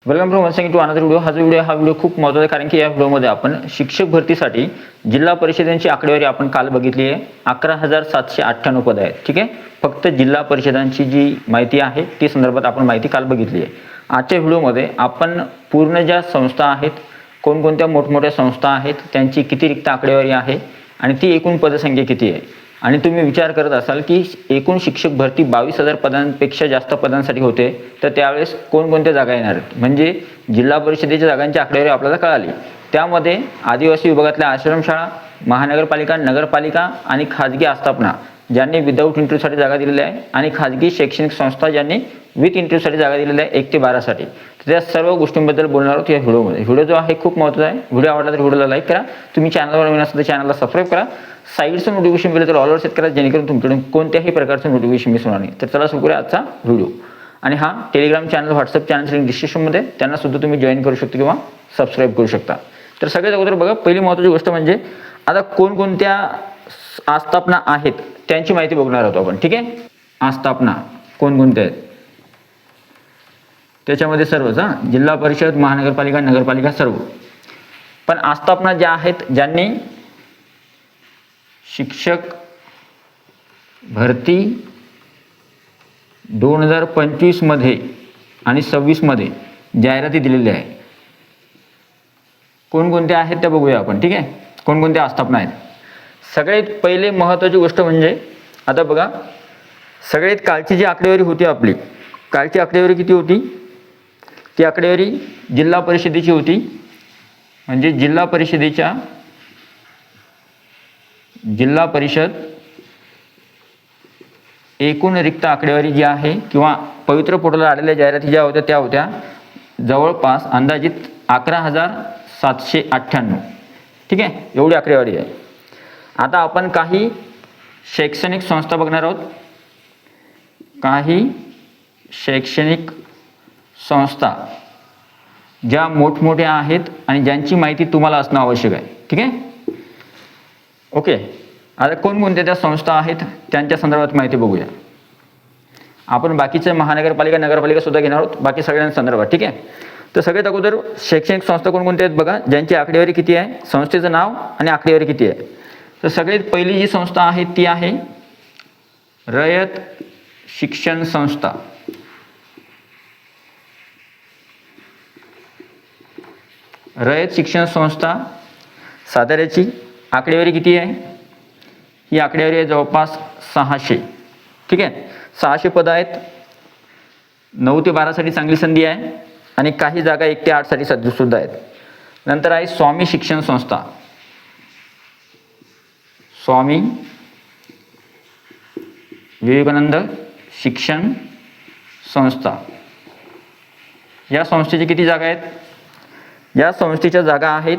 Welcome to once again to another video. हा video खूप महत्त्वाचा आहे, कारण की या व्हिडिओमध्ये आपण शिक्षक भरतीसाठी जिल्हा परिषदांची आकडेवारी आपण काल बघितली आहे. 11,798 पदं आहेत. ठीक आहे, फक्त जिल्हा परिषदांची जी माहिती आहे ती संदर्भात आपण माहिती काल बघितली आहे. आजच्या व्हिडिओमध्ये आपण पूर्ण ज्या संस्था आहेत, कोणकोणत्या मोठमोठ्या संस्था आहेत, त्यांची किती रिक्त आकडेवारी आहे आणि ती एकूण पदसंख्या किती आहे, आणि तुम्ही विचार करत असाल की एकूण शिक्षक भरती 22,000 पदांपेक्षा जास्त पदांसाठी होते, तर त्यावेळेस कोणकोणत्या जागा येणार आहेत, म्हणजे जिल्हा परिषदेच्या जागांची आकडेवारी आपल्याला कळाली. त्यामध्ये आदिवासी विभागातल्या आश्रमशाळा, महानगरपालिका, नगरपालिका आणि खाजगी आस्थापना ज्यांनी विदाऊट इंटरव्ह्यूसाठी जागा दिलेल्या आहे, आणि खाजगी शैक्षणिक संस्था ज्यांनी विथ इंटरव्ह्यूसाठी जागा दिलेल्या आहे 1 ते 12साठी. तर त्या सर्व गोष्टींबद्दल बोलणार आहोत या व्हिडिओमध्ये. व्हिडिओ जो आहे खूप महत्त्वाचा आहे. व्हिडिओ आवडला तर व्हिडिओला लाईक करा. तुम्ही चॅनलवर नवीन असाल तर चॅनलला सबस्क्राईब करा. साईडचं नोटिफिकेशन बिल तर ऑलवर सेट करा, जेणेकरून तुमच्याकडून कोणत्याही प्रकारचं नोटिफिकेशन मिस होणार नाही. तर चला सुरू करूया आजचा व्हिडिओ. आणि हा टेलिग्राम चॅनल, व्हॉट्सअप चॅनलची लिंक डिस्क्रिप्शनमध्ये, त्यांना सुद्धा तुम्ही जॉईन करू शकता किंवा सबस्क्राईब करू शकता. तर सगळ्यात अगोदर बघा, पहिली महत्त्वाची गोष्ट म्हणजे आता कोणकोणत्या आस्थापना आहेत त्यांची माहिती बघणार आहोत आपण. ठीक आहे, आस्थापना कोणकोणत्या आहेत त्याच्यामध्ये सर्वच, जिल्हा परिषद, महानगरपालिका, नगरपालिका सर्व. पण आस्थापना ज्या आहेत ज्यांनी शिक्षक भरती 2025 मध्ये आणि 26 मध्ये जाहिराती दिलेल्या आहे, कोणकोणत्या आहेत त्या बघूया आपण. ठीक आहे, कोणकोणत्या आस्थापना आहेत. सगळ्यात पहिले महत्त्वाची गोष्ट म्हणजे आता बघा, सगळ्यात कालची जी आकडेवारी होती आपली, कालची आकडेवारी किती होती? ती आकडेवारी जिल्हा परिषदेची होती. म्हणजे जिल्हा परिषद एकूण रिक्त आकडेवारी जी आहे किंवा पवित्र पोर्टलला आलेल्या जाहिराती ज्या होत्या त्या होत्या जवळपास अंदाजित 11,798. ठीक आहे, एवढी आकडेवारी आहे. आता आपण काही शैक्षणिक संस्था बघणार आहोत. काही शैक्षणिक संस्था ज्या मोठमोठ्या आहेत आणि ज्यांची माहिती तुम्हाला असणं आवश्यक आहे. ठीक आहे, ओके. आता कोणकोणत्या त्या संस्था आहेत त्यांच्या संदर्भात माहिती बघूया. आपण बाकीचे महानगरपालिका, नगरपालिका सुद्धा घेणार आहोत, बाकी सगळ्यांच्या संदर्भात. ठीक आहे, तर सगळ्यात अगोदर शैक्षणिक संस्था कोणकोणत्या आहेत बघा, ज्यांची आकडेवारी किती आहे, संस्थेचं नाव आणि आकडेवारी किती आहे. तर सगळ्यात पहिली जी संस्था आहे ती आहे रयत शिक्षण संस्था. रयत शिक्षण संस्था साताऱ्याची. आकडेवारी किती आहे? ही आकडेवारी आहे जवळपास 600. ठीक आहे, 600 पदं आहेत. 9 ते 12साठी चांगली संधी आहे, आणि काही जागा 1 ते 8साठी सुद्धा आहेत. नंतर आहे स्वामी शिक्षण संस्था. स्वामी विवेकानंद शिक्षण संस्था. या संस्थेची किती जागा आहेत? या संस्थेच्या जागा आहेत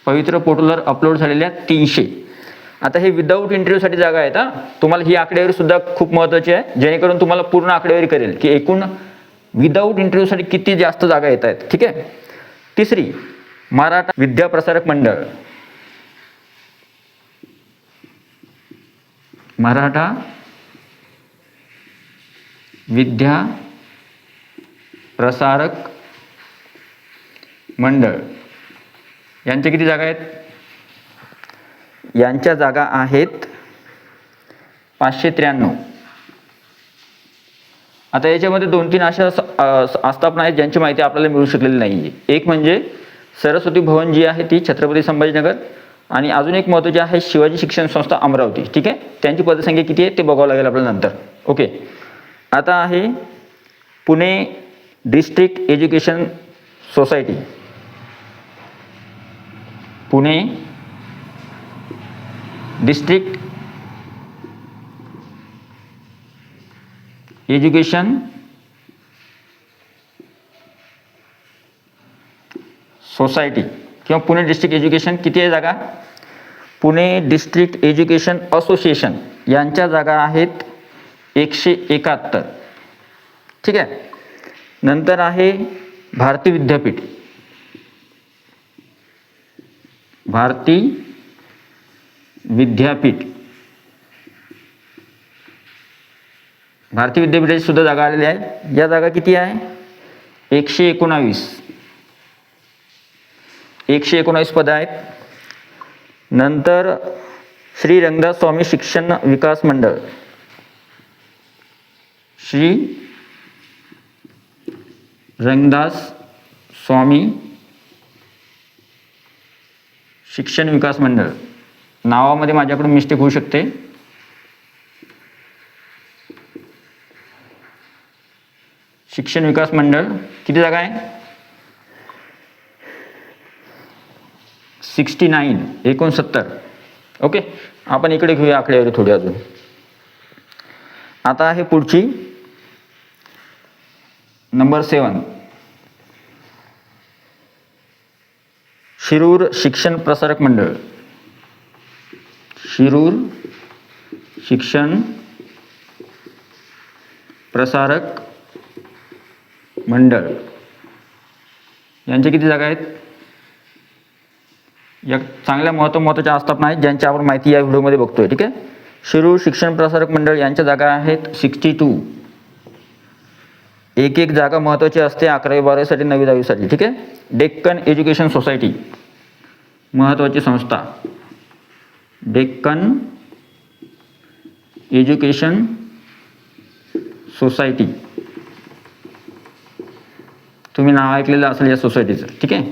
पवित्र पोर्टलवर अपलोड झालेल्या 300. आता हे विदाऊट इंटरव्ह्यूसाठी जागा आहेत. तुम्हाला ही आकडेवारी सुद्धा खूप महत्त्वाची आहे, जेणेकरून तुम्हाला पूर्ण आकडेवारी करेल की एकूण विदाऊट इंटरव्ह्यूसाठी किती जास्त जागा येत आहेत. ठीक आहे. तिसरी, मराठा विद्याप्रसारक मंडळ. मराठा विद्या प्रसारक मंडळ. यांच्या किती जागा आहेत? यांच्या जागा आहेत 593. आता याच्यामध्ये 2-3 अशा आस्थापना आहेत ज्यांची माहिती आपल्याला मिळू शकलेली नाही आहे. एक म्हणजे सरस्वती भवन जी आहे ती छत्रपती संभाजीनगर, आणि अजून एक महत्त्वाची आहे शिवाजी शिक्षण संस्था अमरावती. ठीक आहे, त्यांची पदसंख्या किती आहे ते बघावं लागेल आपल्याला नंतर. ओके. आता आहे Pune district education society. Pune district education society किंवा पुणे डिस्ट्रिक्ट एज्युकेशन. किती आहे जागा? पुणे डिस्ट्रिक्ट एज्युकेशन असोसिएशन यांच्या जागा आहेत 171. ठीक आहे. नंतर आहे भारती विद्यापीठ. भारती विद्यापीठ. भारती विद्यापीठाची सुद्धा जागा आलेली आहे. या जागा किती आहे? 119 पदं आहेत. नंतर श्री रंगदास स्वामी शिक्षण विकास मंडळ, श्री रंगदास स्वामी शिक्षण विकास मंडळ, नावामध्ये माझ्याकडून मिस्टेक होऊ शकते. शिक्षण विकास मंडळ किती जागा आहे? 69. ओके, आपण इकडे घेऊया आकडेवारी थोडी अजून. आता आहे पुढची नंबर 7, शिरूर शिक्षण प्रसारक मंडळ, शिरूर शिक्षण प्रसारक मंडळ यांच्या किती जागा आहेत? या चांगल्या महत्त्वाच्या आस्थापना आहेत ज्यांची आपण माहिती या व्हिडिओमध्ये बघतोय. ठीक आहे, शिरूर शिक्षण प्रसारक मंडळ यांच्या जागा आहेत 62. एक जागा महत्त्वाची असते 11वी 12वीसाठी 9वी 10वीसाठी. ठीक आहे, डेक्कन एज्युकेशन सोसायटी महत्त्वाची संस्था, डेक्कन एज्युकेशन सोसायटी, तुम्ही नाव ऐकलेलं असेल या सोसायटीचं. ठीक आहे,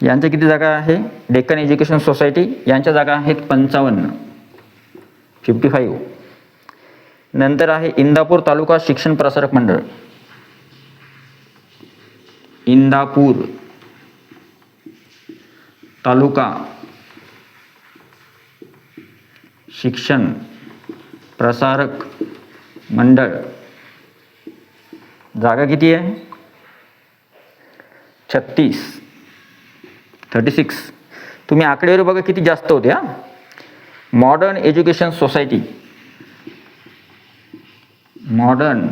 यांच्या किती जागा आहे? डेक्कन एज्युकेशन सोसायटी यांच्या जागा आहेत 55. नंतर आहे इंदापूर तालुका शिक्षण प्रसारक मंडळ, इंदापूर तालुका शिक्षण प्रसारक मंडळ, जागा किती आहे? 36. तुम्ही आकडेवारी बघा किती जास्त होते. मॉडर्न एज्युकेशन सोसायटी, मॉडर्न,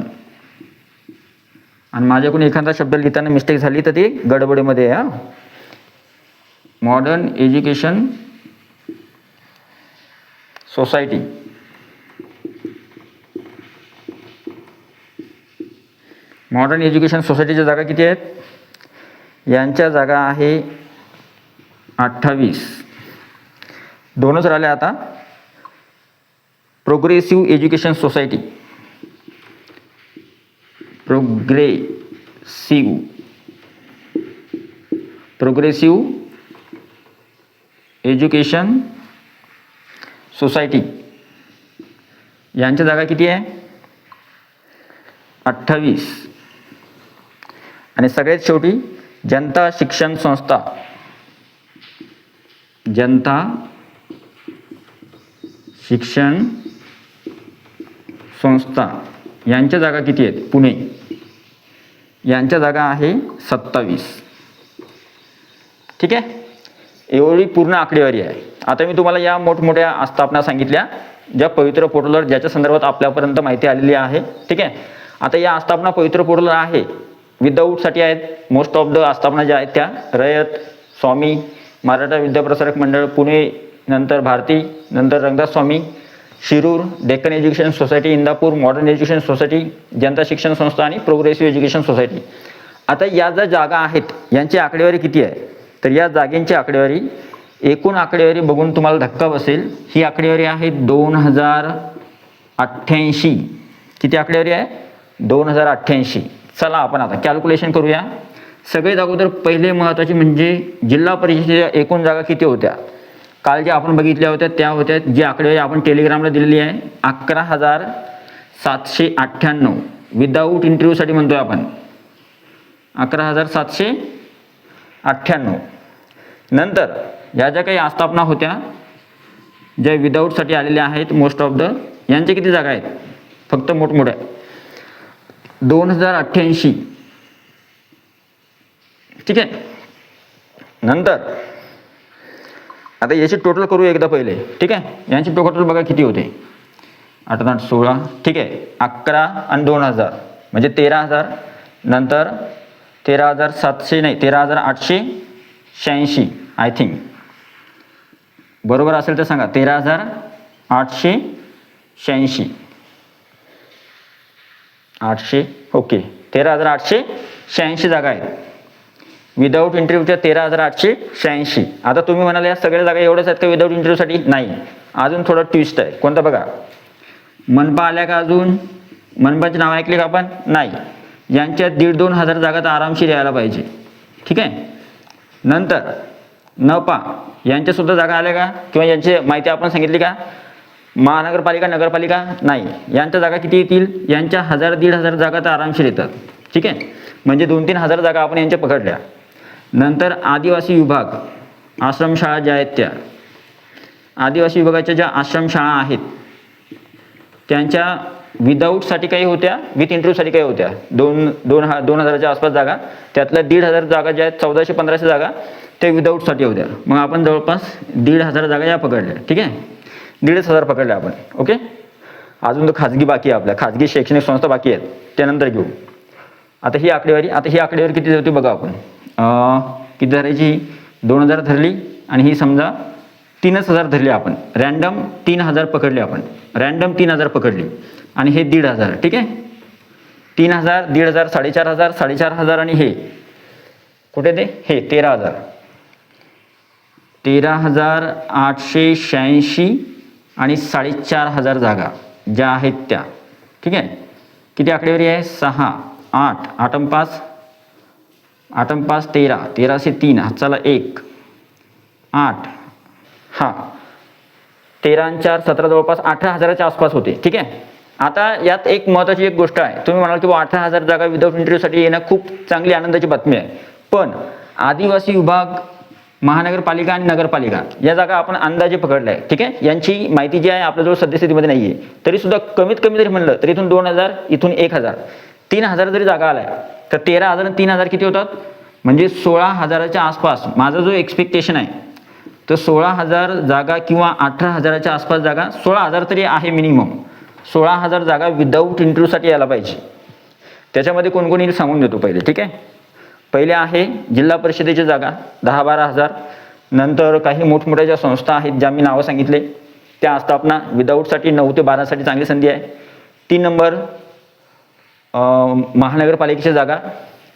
आणि माझ्याकडून एखादा शब्द लिहिताना मिस्टेक झाली तर ती गडबडीमध्ये आहे. Modern education society, modern education सोसायटीच्या जागा किती आहेत? यांच्या जागा आहे 28. 2च राहिले आता. Progressive education society, progressive education society यांच्या जागा किती आहे? 28. आणि सगळ्यात शेवटी जनता शिक्षण संस्था, जनता शिक्षण संस्था यांच्या जागा किती आहेत? पुणे, यांच्या जागा आहे 27. ठीक आहे, एवढी पूर्ण आकडेवारी आहे. आता मी तुम्हाला या मोठमोठ्या आस्थापना सांगितल्या ज्या पवित्र पोर्टलवर ज्याच्या संदर्भात आपल्यापर्यंत माहिती आलेली आहे. ठीक आहे, आता या आस्थापना पवित्र पोर्टलवर आहे, विदाऊटसाठी आहेत. मोस्ट ऑफ द आस्थापना ज्या आहेत त्या रयत, स्वामी, मराठा विद्याप्रसारक मंडळ पुणे, नंतर भारती, नंतर Rangdas Swami, Shirur, Deccan education society, Indapur, modern education society, Janata Shikshan Sanstha आणि प्रोग्रेसिव्ह एज्युकेशन सोसायटी. आता या ज्या जागा आहेत यांची आकडेवारी किती आहे? तर या जागेंची आकडेवारी, एकूण आकडेवारी बघून तुम्हाला धक्का बसेल. ही आकडेवारी आहे 2088. किती आकडेवारी आहे? 2088. चला आपण आता कॅल्क्युलेशन करूया. सगळ्यात अगोदर पहिले महत्त्वाचे म्हणजे जिल्हा परिषदेच्या एकूण जागा किती होत्या? काल ज्या आपण बघितल्या होत्या त्या होत्या, जी आकडेवारी आपण टेलिग्रामला दिलेली आहे, 11,798 विदाऊट इंटरव्ह्यूसाठी म्हणतोय आपण, 11,798. नंतर या ज्या काही आस्थापना होत्या ज्या विदाऊटसाठी आलेल्या आहेत मोस्ट ऑफ द, यांच्या किती जागा आहेत? फक्त मोठमोठ्या 2088. ठीक आहे, नंतर आता याची टोटल करू एकदा पहिले. ठीक आहे, यांची टोटल बघा किती होते? 8 8 16. ठीक आहे, 11 आणि 2000 म्हणजे 13,000. नंतर 13,700 नाही 13,886 आय थिंक, बरोबर असेल तर सांगा. 13,886 800. ओके, 13,886 86 जागा आहेत। विदाऊट इंटरव्ह्यूच्या 13,886। आता तुम्ही म्हणाल या सगळ्या जागा एवढ्याच आहेत का विदाऊट इंटरव्ह्यूसाठी? नाही, अजून थोडं ट्विस्ट आहे। कोणतं बघा, मनपा आल्या का अजून? मनपाचे नाव ऐकले का आपण? नाही। यांच्यात 1,500-2 हजार जागा तर आरामशीर यायला पाहिजे, ठीक आहे। नंतर नपा यांच्यासुद्धा जागा आल्या का, किंवा यांची माहिती आपण सांगितली का? महानगरपालिका, नगरपालिका नाही, यांच्या जागा किती येतील? यांच्या 1,000-1,500 हजार जागा तर आरामशीर येतात, ठीक आहे। म्हणजे 2-3 हजार जागा आपण यांच्या पकडल्या। नंतर आदिवासी विभाग, आश्रमशाळा ज्या आहेत त्या, आदिवासी विभागाच्या ज्या आश्रमशाळा आहेत त्यांच्या विदाऊटसाठी काही होत्या, विथ इंटरव्ह्यूसाठी काही होत्या, 2,000च्या आसपास जागा। त्यातल्या 1,500 जागा ज्या आहेत, 1400-1500 जागा त्या विदाऊटसाठी होत्या। मग आपण जवळपास 1,500 जागा या पकडल्या, ठीक आहे। 1,500 पकडल्या आपण, ओके। अजून तर खाजगी बाकी आहे, आपल्या खाजगी शैक्षणिक संस्था बाकी आहेत, त्यानंतर घेऊ। आता ही आकडेवारी किती होती बघा आपण, किती धरायची? 2,000 धरली, आणि ही समजा 3,000 धरली आपण, रॅन्डम 3,000 पकडले आपण, रॅन्डम 3,000 पकडली, आणि हे 1,500, ठीक आहे। 3,000, 1,500, 4,500, 4,500, आणि हे कुठे ते? हे 13,000, 13,886 आणि 4,500 जागा ज्या आहेत त्या, ठीक आहे। किती आकडेवारी आहे? 6, 8, 8 आणि 5, 8 आणि 5 13, 13 से 3 चला 1, 8, हा 13 आणि 4 17, जवळपास 18,000च्या आसपास होते, ठीक आहे। आता यात एक महत्त्वाची एक गोष्ट आहे, तुम्ही म्हणाल की 18,000 जागा विदाऊट इंटरव्ह्यूसाठी येणं खूप चांगली आनंदाची बातमी आहे, पण आदिवासी विभाग, महानगरपालिका आणि नगरपालिका या जागा आपण अंदाजे पकडल्या आहे, ठीक आहे। यांची माहिती जी आहे आपल्याजवळ सद्यस्थितीमध्ये नाही आहे, तरी सुद्धा कमीत कमी जरी म्हणलं तर इथून 2,000, इथून 1,000, 3,000 जरी जागा आल्या तर 13,000 आणि 3,000 किती होतात? म्हणजे 16,000च्या आसपास माझा जो एक्सपेक्टेशन आहे, तर 16,000 जागा किंवा 18,000च्या आसपास जागा, 16,000 तरी आहे मिनिमम, 16,000 जागा विदाऊट इंटरव्ह्यूसाठी यायला पाहिजे। त्याच्यामध्ये कोण कोण येईल सांगून देतो पहिले, ठीक आहे। पहिले आहे जिल्हा परिषदेची जागा 10-12 हजार, नंतर काही मोठमोठ्या ज्या संस्था आहेत ज्या मी नावं सांगितले त्या आस्थापना विदाऊटसाठी 9 ते 12साठी चांगली संधी आहे। 3 नंबर महानगरपालिकेची जागा,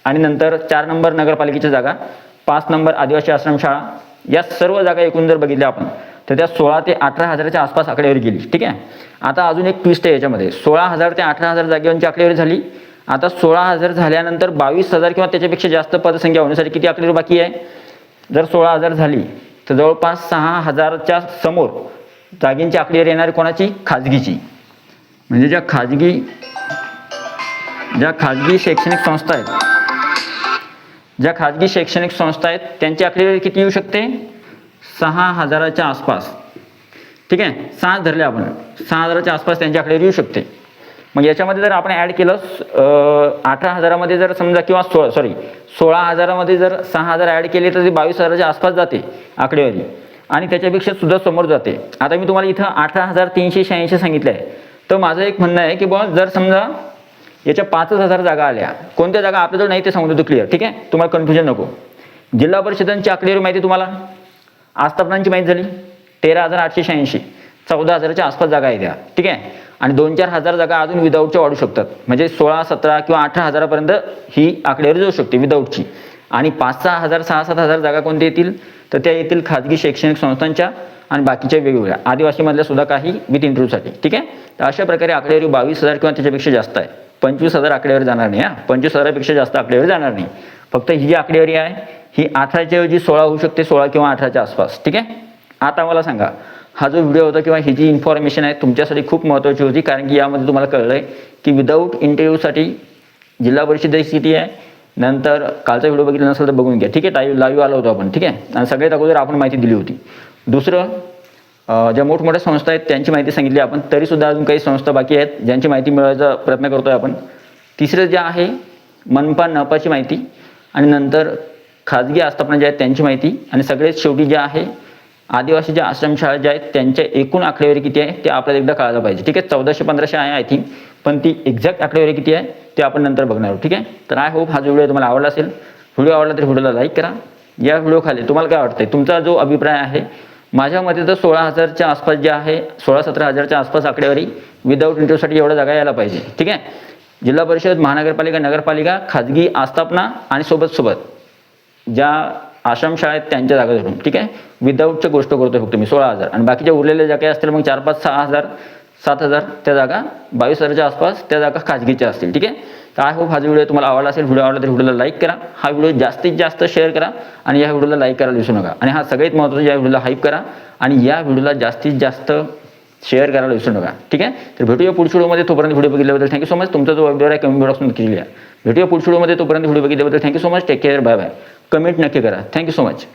आणि नंतर 4 नंबर नगरपालिकेची जागा, 5 नंबर आदिवासी आश्रमशाळा। या सर्व जागा एकूण जर बघितल्या आपण तर त्या 16 ते 18,000च्या आसपास आकडेवारी गेली, ठीक आहे। आता अजून एक ट्विस्ट आहे याच्यामध्ये, 16,000 ते 18,000 जागेवरची आकडेवारी झाली। आता 16,000 झाल्यानंतर 22,000 किंवा त्याच्यापेक्षा जास्त पदसंख्या होण्यासाठी किती आकडेवारी बाकी आहे? जर 16,000 झाली तर जवळपास 6,000च्या समोर जागेंची आकडेवारी येणारी कोणाची? खाजगीची। म्हणजे ज्या खाजगी शैक्षणिक संस्था आहेत, त्यांची आकडेवारी किती येऊ शकते? 6,000च्या आसपास, ठीक आहे। 6 धरले आपण, 6,000च्या आसपास त्यांची आकडेवारी येऊ शकते। मग याच्यामध्ये जर आपण ॲड केलं 18,000मध्ये जर समजा, किंवा 16,000मध्ये जर 6,000 ॲड केले तर ते 22,000च्या आसपास जाते आकडेवारी, आणि त्याच्यापेक्षा सुद्धा समोर जाते। आता मी तुम्हाला इथं 18,386 सांगितलं आहे, तर माझं एक म्हणणं आहे की बुवा जर समजा याच्या 5,000 जागा आल्या, कोणत्या जागा आपल्याजवळ नाही ते सांगतो तो क्लिअर, ठीक आहे, तुम्हाला कन्फ्युजन नको। जिल्हा परिषदांची आकडेवारी माहिती तुम्हाला, आस्थापनांची माहिती झाली 13,886, 14,000च्या आसपास जागा आहे त्या, ठीक आहे। आणि 2-4 हजार जागा अजून विदाऊटच्या वाढू शकतात, म्हणजे 16, 17 किंवा 18,000 पर्यंत ही आकडेवारी जाऊ शकते विदाऊटची। आणि 5-6 हजार, 6-7 हजार जागा कोणत्या येतील? तर त्या येतील खाजगी शैक्षणिक संस्थांच्या आणि बाकीच्या वेगवेगळ्या, आदिवासीमधल्या सुद्धा काही विथ इंटरव्ह्यूसाठी, ठीक आहे। तर अशा प्रकारे आकडेवारी 22,000 किंवा त्याच्यापेक्षा जास्त आहे, 25,000 आकडेवारी जाणार नाही, 25,000पेक्षा जास्त आकडेवारी जाणार नाही। फक्त ही जी आकडेवारी आहे ही 18च्या ऐवजी 16 होऊ शकते, 16 किंवा 18च्या आसपास, ठीक आहे। आता मला सांगा, हा जो व्हिडिओ होता किंवा ही जी इन्फॉर्मेशन आहे तुमच्यासाठी खूप महत्त्वाची होती, कारण की यामध्ये तुम्हाला कळलं आहे की विदाऊट इंटरव्ह्यूसाठी जिल्हा परिषदेची किती आहे। नंतर कालचा व्हिडिओ बघितला नसेल तर बघून घ्या, ठीक आहे, लाईव्ह आलो होतो आपण, ठीक आहे, आणि सगळ्यात अगोदर आपण माहिती दिली होती। दुसरं, ज्या मोठमोठ्या संस्था आहेत त्यांची माहिती सांगितली आपण, तरीसुद्धा अजून काही संस्था बाकी आहेत ज्यांची माहिती मिळवायचा प्रयत्न करतोय आपण। तिसरं जे आहे मनपा नपाची माहिती, आणि नंतर खाजगी आस्थापना ज्या आहेत त्यांची माहिती, आणि सगळ्यात शेवटी जे आहे आदिवासीच्या आश्रमशाळा ज्या आहेत त्यांच्या एकूण आकडेवारी किती आहे ते आपल्याला एकदा कळायला पाहिजे, ठीक आहे। 1400-1500 आहे आय थिंक, पण ती एक्झॅक्ट आकडेवारी किती आहे ते आपण नंतर बघणार आहोत, ठीक आहे। तर आय होप हा जो व्हिडिओ तुम्हाला आवडला असेल। व्हिडिओ आवडला तर व्हिडिओला लाईक करा। या व्हिडिओ खाली तुम्हाला काय वाटतंय, तुमचा जो अभिप्राय आहे, माझ्या मते तर 16,000च्या आसपास जे आहे, 16-17 हजारच्या आसपास आकडेवारी विदाऊट इंटरव्ह्यूसाठी एवढ्या जागा यायला पाहिजे, ठीक आहे। जिल्हा परिषद, महानगरपालिका, नगरपालिका, खाजगी आस्थापना आणि सोबत ज्या आश्रमशाळा आहेत त्यांच्या जागा धरून, ठीक आहे. विदाऊटच्या गोष्ट करतोय फक्त मी 16,000 आणि बाकीच्या उरलेल्या ज्या काही असतील मग 4, 5, 6,000, 7,000 त्या जागा 22,000च्या आसपास त्या जागा खाजगीच्या असतील, ठीक आहे. तर आय होप हा व्हिडिओ तुम्हाला आवडला असेल. व्हिडिओ आवडला तर व्हिडिओला लाईक करा, हा व्हिडिओ जास्तीत जास्त शेअर करा आणि या व्हिडिओला लाईक करायला विसरू नका. आणि हा सगळ्यात महत्त्वाचा, या व्हिडिओला हाईप करा आणि या व्हिडिओला जास्तीत जास्त शेअर करायला विसरू नका, ठीक आहे. तर भेटूया पुढच्या व्हिडिओमध्ये. तोपर्यंत व्हिडिओ बघितल्याबद्दल थँक्यू सो मच. तुमचा जो व्हिडिओ आहे कमेंट बॉक्समध्ये केली आहे. भेटूया पुढच्या व्हिडिओमध्ये. तोपर्यंत व्हिडिओ बघितल्याबद्दल thank you so much. Take care, bye bye. Comment नक्की करा. Thank you so much.